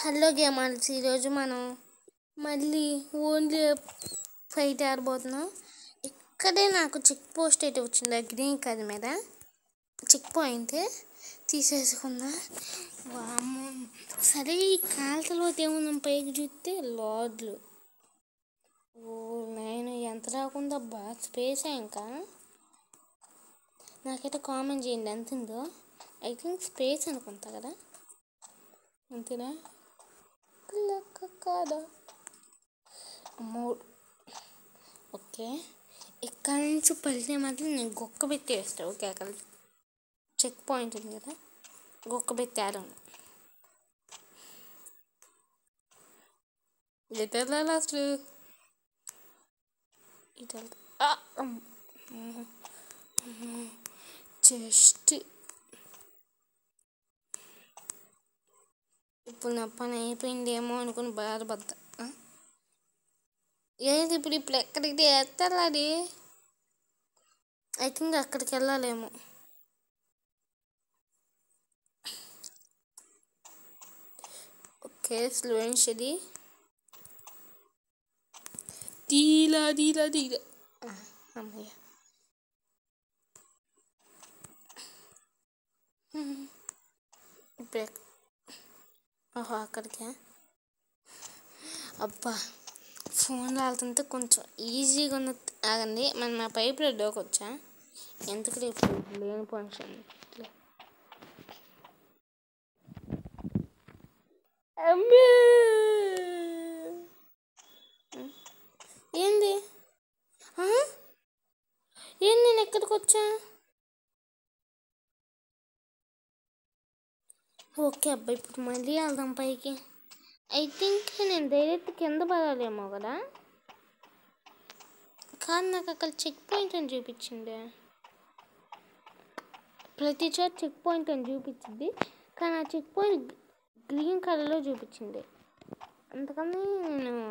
Hello gamers, ఈరోజు మనం మళ్ళీ ఓన్లీ ఫైట్ ఆడబోతున్నాం. ఇక్కడే నాకు చెక్ పోస్ట్ అయితే వచ్చింది, గ్రీన్ కలర్ మీద చెక్ పాయింట్ తీసేసుకుందా. వామ్మో, సరే ఈ కాల్తలో ఏముందాం, పైకి చూస్తే లాడ్లు. ఓ నేను ఎంత రాకుందబ్బా, స్పేస్ ఇంకా. నాకైతే కామెంట్ చేయండి ఎంత ఉందో. ఐ థింక్ స్పేస్ అనుకుంటా కదా, అంతేనా? కాదా అమ్మో. ఓకే, ఇక్కడ నుంచి పడితే మాత్రం నేను గొక్క పెట్టి వేస్తాను. ఓకే, అక్కడ చెక్ పాయింట్ ఉంది కదా, గొక్క పెట్టారు. ఎటెళ్ళాలి అసలు? ఇటు జస్ట్ ఇప్పుడు నా పని అయిపోయిందేమో అనుకుని బాధపడ్డా. ఏది ఇప్పుడు ఎక్కడికి ఎత్తాలి? ఐ థింక్ అక్కడికి వెళ్ళాలేమో. ఓకే, స్లోన్షది తీలా అమ్మయ్య. ఇప్పుడు ఓహో అక్కడికే. అబ్బా, ఫోన్ రాలుతుంటే కొంచెం ఈజీగా ఉన్న. ఆగండి, మనం మా పైపులో డోకొచ్చా. ఎందుకు రేపు లేని ఫంక్షన్. ఏంది ఏంది, నేను ఎక్కడికి వచ్చా? ఓకే అబ్బాయి, ఇప్పుడు మళ్ళీ వెళ్దాం పైకి. ఐ థింక్ నేను డైరెక్ట్ కింద పడాలేమో కదా. కానీ నాకు అక్కడ చెక్ పాయింట్ అని చూపించింది. ప్రతి చోట చెక్ పాయింట్ అని చూపించింది, కానీ ఆ చెక్ పాయింట్ గ్రీన్ కలర్లో చూపించింది. అందుకని నేను